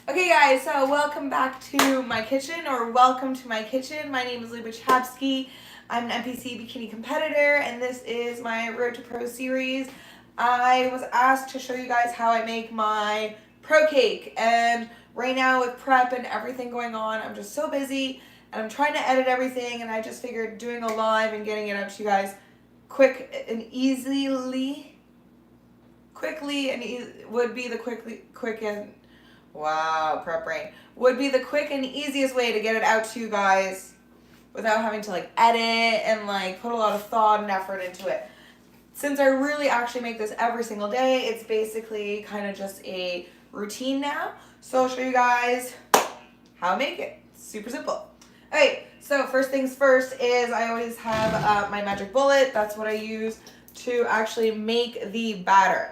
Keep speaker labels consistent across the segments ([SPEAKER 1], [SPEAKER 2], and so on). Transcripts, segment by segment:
[SPEAKER 1] Okay guys, so welcome back to my kitchen, or welcome to my kitchen. My name is Luba Chabsky. I'm an NPC bikini competitor, and this is my Road to Pro series. I was asked to show you guys how I make my ProCAKE, and right now with prep and everything going on, I'm just so busy, and I'm trying to edit everything, and I just figured doing a live and getting it out to you guys quickly and would be the quick and wow, prep brain. Would be the quick and easiest way to get it out to you guys without having to like edit and like put a lot of thought and effort into it. Since I really actually make this every single day, it's basically kind of just a routine now. So I'll show you guys how I make it. Super simple. Okay, so first things first is I always have my magic bullet. That's what I use to actually make the batter.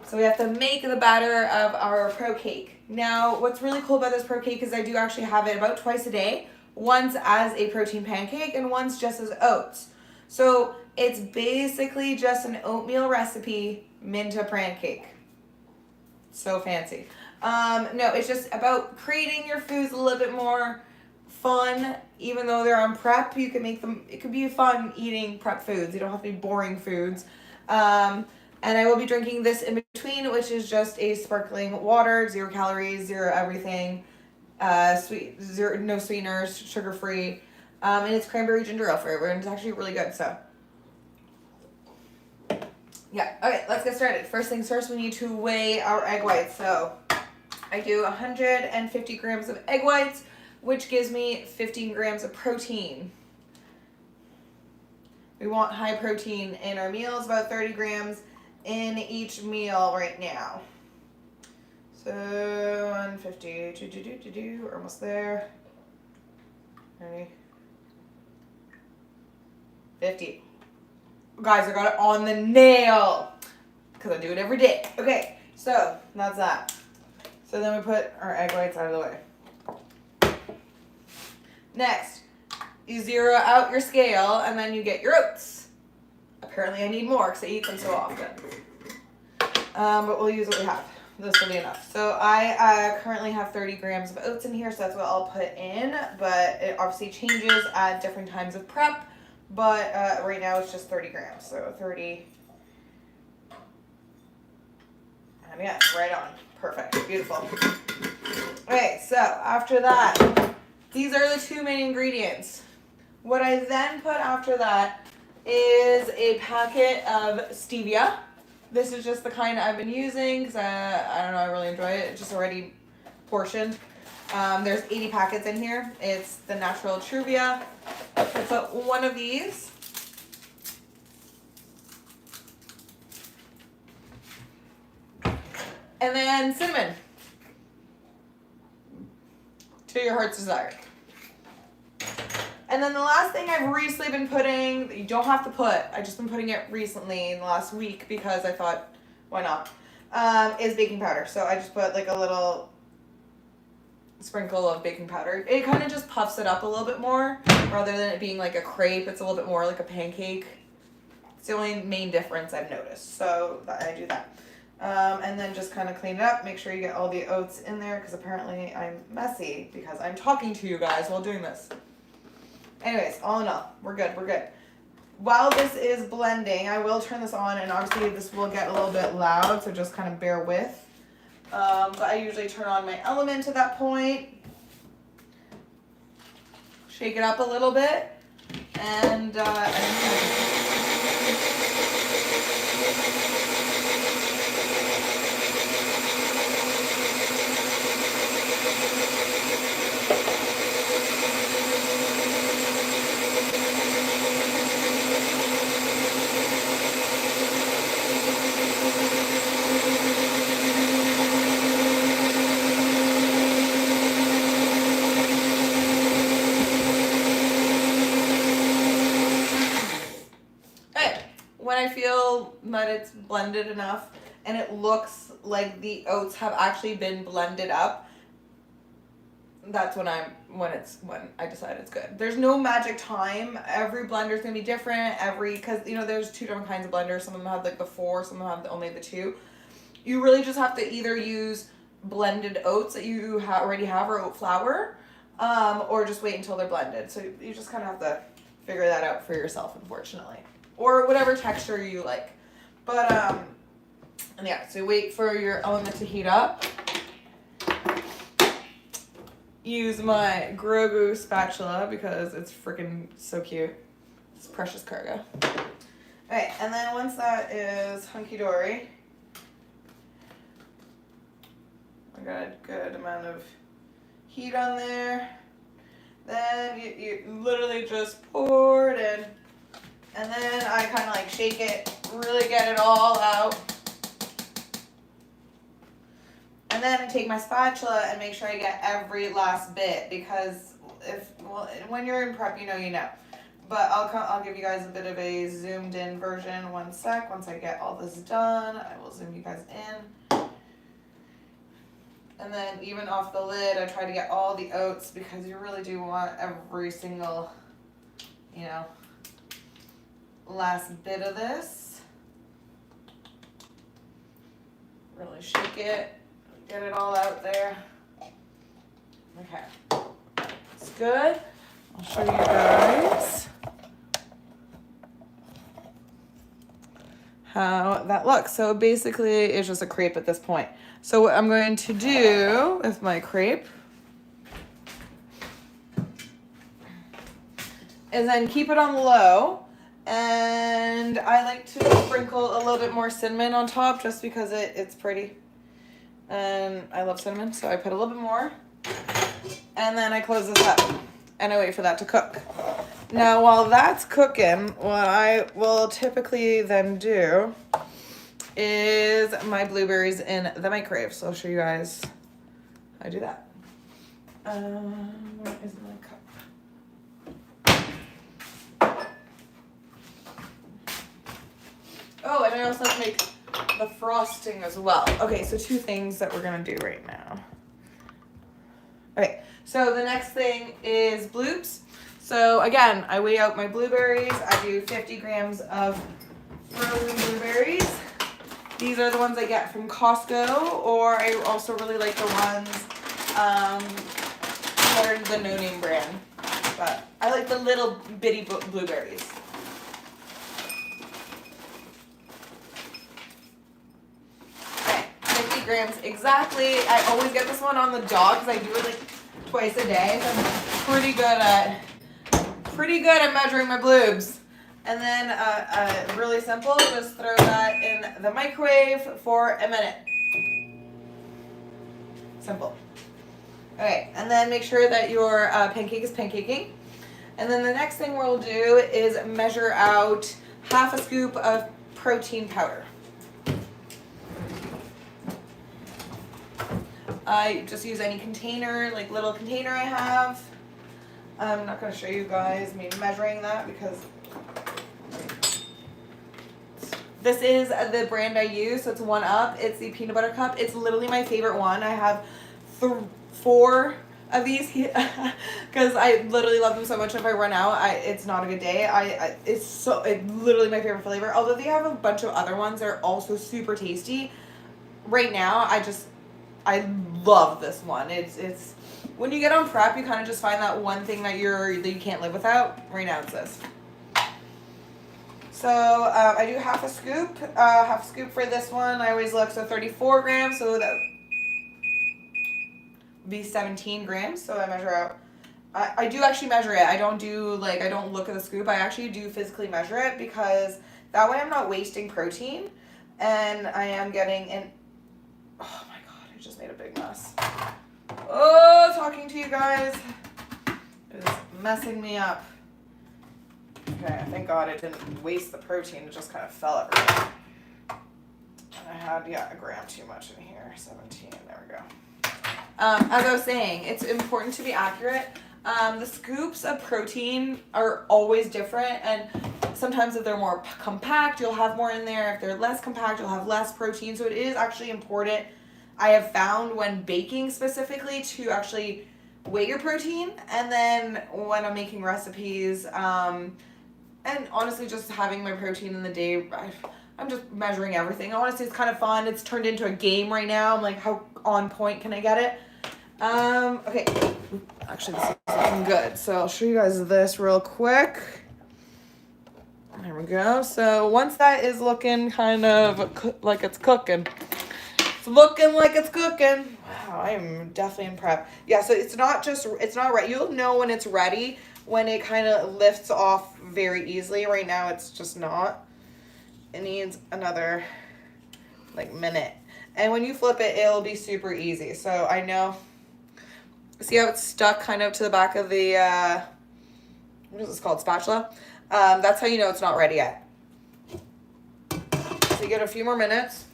[SPEAKER 1] So we have to make the batter of our ProCAKE. Now, what's really cool about this ProCAKE is I do actually have it about twice a day. Once as a protein pancake and once just as oats. So it's basically just an oatmeal recipe into pancake. So fancy. No, it's just about creating your foods a little bit more fun. Even though they're on prep, you can make them, it could be fun eating prep foods. You don't have to be boring foods. And I will be drinking this in between, which is just a sparkling water, 0 calories, 0 everything, no sweeteners, sugar-free, and it's cranberry ginger ale flavor, and it's actually really good, so. Yeah, okay, let's get started. First things first, we need to weigh our egg whites. So I do 150 grams of egg whites, which gives me 15 grams of protein. We want high protein in our meals, about 30 grams in each meal right now. So 150, we're almost there. 30, 50. Guys, I got it on the nail because I do it every day. Okay, so that's that. So then we put our egg whites out of the way. Next, you zero out your scale and then you get your oats. Apparently I need more because I eat them so often. But we'll use what we have. This will be enough. So I currently have 30 grams of oats in here, so that's what I'll put in. But it obviously changes at different times of prep. But right now it's just 30 grams. So 30. And yeah, right on. Perfect. Beautiful. Okay, so after that, these are the two main ingredients. What I then put after that is a packet of stevia. This is just the kind I've been using because I don't know, I really enjoy it. It's just already portioned. There's 80 packets in here. It's the natural Truvia. I put one of these. And then cinnamon. To your heart's desire. And then the last thing I've recently been putting, that you don't have to put, I've just been putting it recently in the last week because I thought, why not, is baking powder. So I just put like a little sprinkle of baking powder. It kind of just puffs it up a little bit more rather than it being like a crepe. It's a little bit more like a pancake. It's the only main difference I've noticed. So I do that. And then just kind of clean it up. Make sure you get all the oats in there because apparently I'm messy because I'm talking to you guys while doing this. Anyways, all in all, we're good, we're good. While this is blending, I will turn this on, and obviously this will get a little bit loud, so just kind of bear with. But I usually turn on my element at that point. Shake it up a little bit, and when I feel that it's blended enough and it looks like the oats have actually been blended up, that's when I decide it's good. There's no magic time. Every blender is gonna be different. Because there's two different kinds of blenders. Some of them have like the 4, some of them have only the 2. You really just have to either use blended oats that you already have or oat flour, or just wait until they're blended. So you just kind of have to figure that out for yourself, unfortunately, or whatever texture you like. But and yeah, so wait for your element to heat up. Use my Grogu spatula because it's freaking so cute. It's precious cargo. Okay, and then once that is hunky-dory, I got a good amount of heat on there. Then you literally just pour it in, and then I kind of like shake it, really get it all out. And then I take my spatula and make sure I get every last bit, because when you're in prep, you know. But I'll give you guys a bit of a zoomed in version. One sec. Once I get all this done, I will zoom you guys in. And then even off the lid, I try to get all the oats, because you really do want every single, last bit of this. Really shake it. Get it all out there. Okay. It's good. I'll show you guys how that looks. So basically it's just a crepe at this point. So what I'm going to do with my crepe is then keep it on low, and I like to sprinkle a little bit more cinnamon on top just because it's pretty. And I love cinnamon, so I put a little bit more. And then I close this up and I wait for that to cook. Now, while that's cooking, what I will typically then do is my blueberries in the microwave. So I'll show you guys how I do that. Where is my cup? Oh, and I also have to make the frosting as well. Okay, so two things that we're gonna do right now. Okay, so the next thing is bloobs. So again, I weigh out my blueberries. I do 50 grams of frozen blueberries. These are the ones I get from Costco, or I also really like the ones that are the no name brand. But I like the little bitty blueberries. Grams exactly. I always get this one on the dog because I do it like twice a day. So I'm pretty good at measuring my bloobs. And then really simple, just throw that in the microwave for a minute. Simple. Okay, and then make sure that your pancake is pancaking. And then the next thing we'll do is measure out half a scoop of protein powder. I just use any container, like little container I have. I'm not going to show you guys me measuring that because this is the brand I use, so it's 1UP. It's the peanut butter cup. It's literally my favorite one. I have 4 of these because I literally love them so much. If I run out, it's not a good day. It's literally my favorite flavor. Although they have a bunch of other ones that are also super tasty. Right now, I love this one. It's when you get on prep, you kind of just find that one thing that you can't live without. Right now, it's this. So I do half a scoop for this one. I always look, so 34 grams, so that would be 17 grams. So I measure out. I do actually measure it. I don't look at the scoop. I actually do physically measure it because that way I'm not wasting protein, and I am getting in. Oh my god, I just made a big mess. Oh, talking to you guys is messing me up. Okay, thank God I didn't waste the protein. It just kind of fell everywhere. And I had, a gram too much in here. 17, there we go. As I was saying, it's important to be accurate. The scoops of protein are always different, and sometimes if they're more compact, you'll have more in there. If they're less compact, you'll have less protein. So it is actually important, I have found, when baking specifically, to actually weigh your protein. And then when I'm making recipes, and honestly just having my protein in the day, I'm just measuring everything. Honestly, it's kind of fun. It's turned into a game right now. I'm like, how on point can I get it? Okay. Actually, this is looking good. So I'll show you guys this real quick. There we go. So once that is looking kind of like it's cooking. It's looking like it's cooking. Wow, I am definitely in prep. Yeah, so it's not ready. You'll know when it's ready when it kind of lifts off very easily. Right now, it's just not. It needs another like minute. And when you flip it, it'll be super easy. So I know, see how it's stuck kind of to the back of the, what is this called, spatula? That's how you know it's not ready yet. So you get a few more minutes.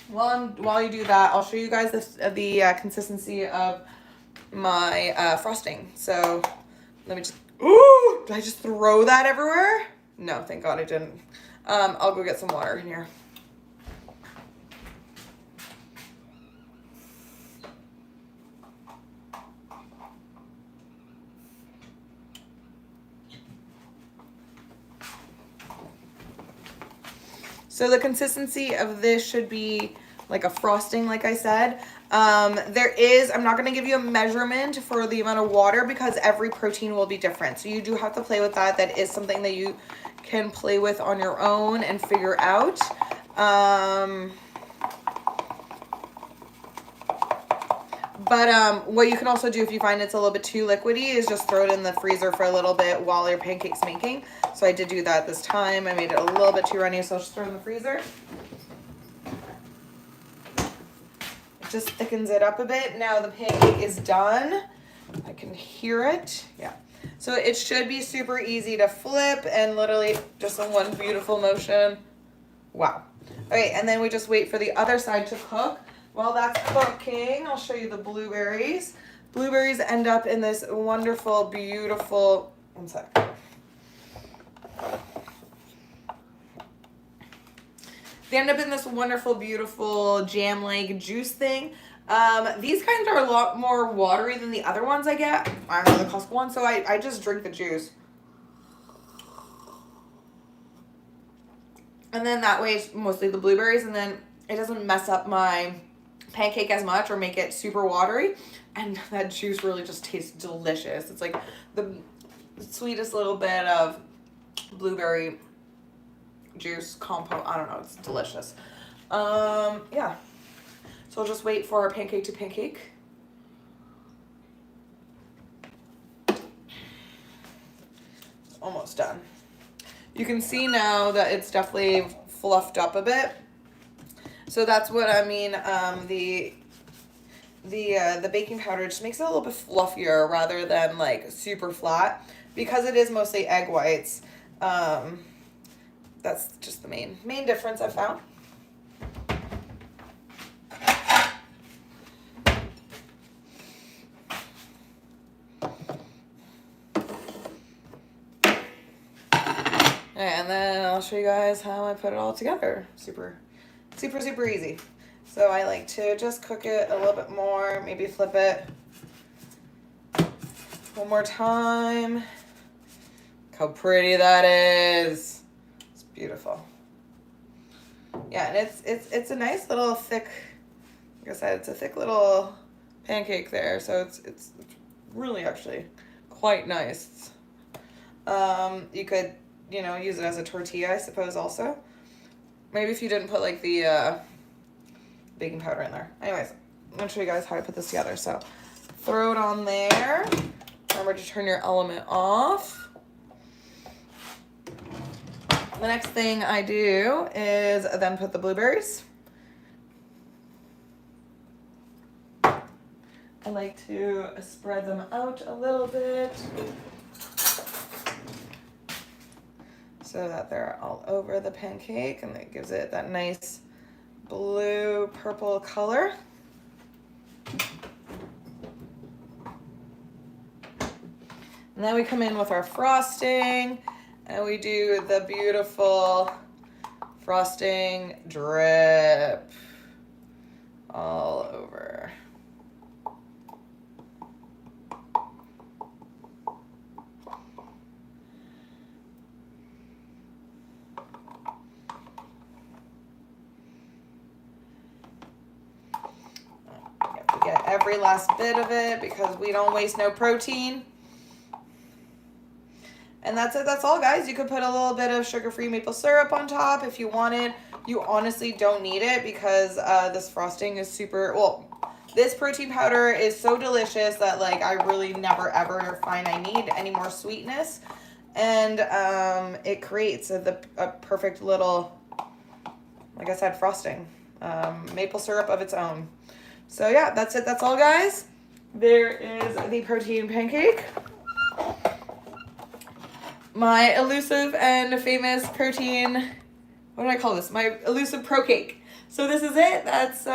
[SPEAKER 1] While you do that, I'll show you guys the consistency of my frosting. So let me just, ooh, did I just throw that everywhere? No, thank God I didn't. I'll go get some water in here. So the consistency of this should be like a frosting, like I said. I'm not going to give you a measurement for the amount of water because every protein will be different. So you do have to play with that. That is something that you can play with on your own and figure out. But what you can also do if you find it's a little bit too liquidy is just throw it in the freezer for a little bit while your pancake's making. So I did do that this time. I made it a little bit too runny, so I'll just throw it in the freezer. It just thickens it up a bit. Now the pancake is done. I can hear it. Yeah. So it should be super easy to flip and literally just in one beautiful motion. Wow. Okay, and then we just wait for the other side to cook. While that's cooking, I'll show you the blueberries. Blueberries end up in this wonderful, beautiful, one sec. They end up in this wonderful, beautiful jam-like juice thing. These kinds are a lot more watery than the other ones I get. I don't know, the Costco one, so I just drink the juice. And then that way it's mostly the blueberries, and then it doesn't mess up my pancake as much or make it super watery. And that juice really just tastes delicious. It's like the sweetest little bit of blueberry juice compote. I don't know, it's delicious. Yeah. So I'll just wait for our pancake to pancake. It's almost done. You can see now that it's definitely fluffed up a bit. So that's what I mean. The baking powder just makes it a little bit fluffier rather than like super flat because it is mostly egg whites. That's just the main difference I've found. And then I'll show you guys how I put it all together. Super easy. So I like to just cook it a little bit more, maybe flip it one more time. Look how pretty that is. It's beautiful. Yeah, and it's a nice little thick, like I said, it's a thick little pancake there. So it's really actually quite nice. You could, use it as a tortilla, I suppose, also. Maybe if you didn't put like the baking powder in there. Anyways, I'm gonna show you guys how to put this together. So throw it on there. Remember to turn your element off. The next thing I do is then put the blueberries. I like to spread them out a little bit so that they're all over the pancake, and it gives it that nice blue purple color. And then we come in with our frosting and we do the beautiful frosting drip all over. every last bit of it because we don't waste no protein. And that's it. That's all, guys. You could put a little bit of sugar-free maple syrup on top if you wanted. You honestly don't need it because this frosting is super, well, this protein powder is so delicious that like I really never ever find I need any more sweetness. And it creates a perfect little, like I said, frosting. Maple syrup of its own. So yeah, that's it. That's all, guys. There is the protein pancake. My elusive and famous protein, what did I call this? My elusive ProCAKE. So this is it. That's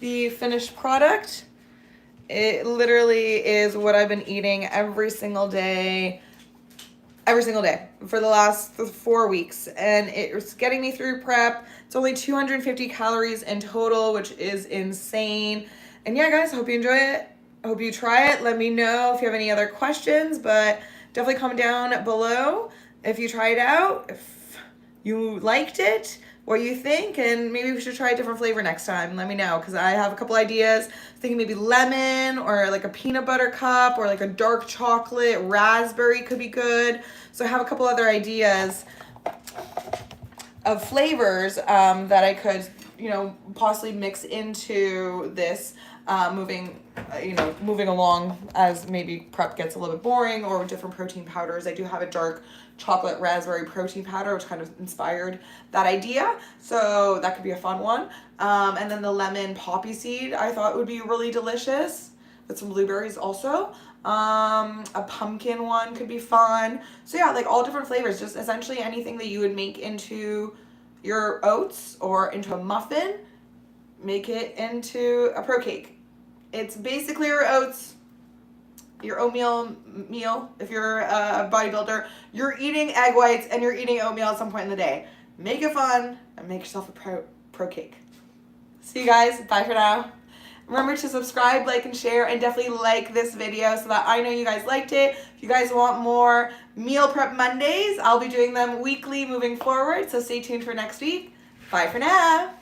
[SPEAKER 1] the finished product. It literally is what I've been eating every single day for the last 4 weeks. And it's getting me through prep. It's only 250 calories in total, which is insane. And yeah, guys, hope you enjoy it. Hope you try it. Let me know if you have any other questions, but definitely comment down below if you tried it out, if you liked it, what you think, and maybe we should try a different flavor next time. Let me know, because I have a couple ideas. I'm thinking maybe lemon or like a peanut butter cup or like a dark chocolate raspberry could be good. So I have a couple other ideas of flavors that I could, possibly mix into this moving along as maybe prep gets a little bit boring, or different protein powders. I do have a dark chocolate raspberry protein powder, which kind of inspired that idea. So that could be a fun one. And then the lemon poppy seed I thought would be really delicious with some blueberries also. A pumpkin one could be fun. So yeah, like all different flavors, just essentially anything that you would make into your oats or into a muffin, make it into a ProCAKE. It's basically your oats, your oatmeal meal. If you're a bodybuilder, you're eating egg whites and you're eating oatmeal at some point in the day. Make it fun and make yourself a ProCAKE. See you guys. Bye for now. Remember to subscribe, like, and share, and definitely like this video so that I know you guys liked it. If you guys want more Meal Prep Mondays, I'll be doing them weekly moving forward, so stay tuned for next week. Bye for now.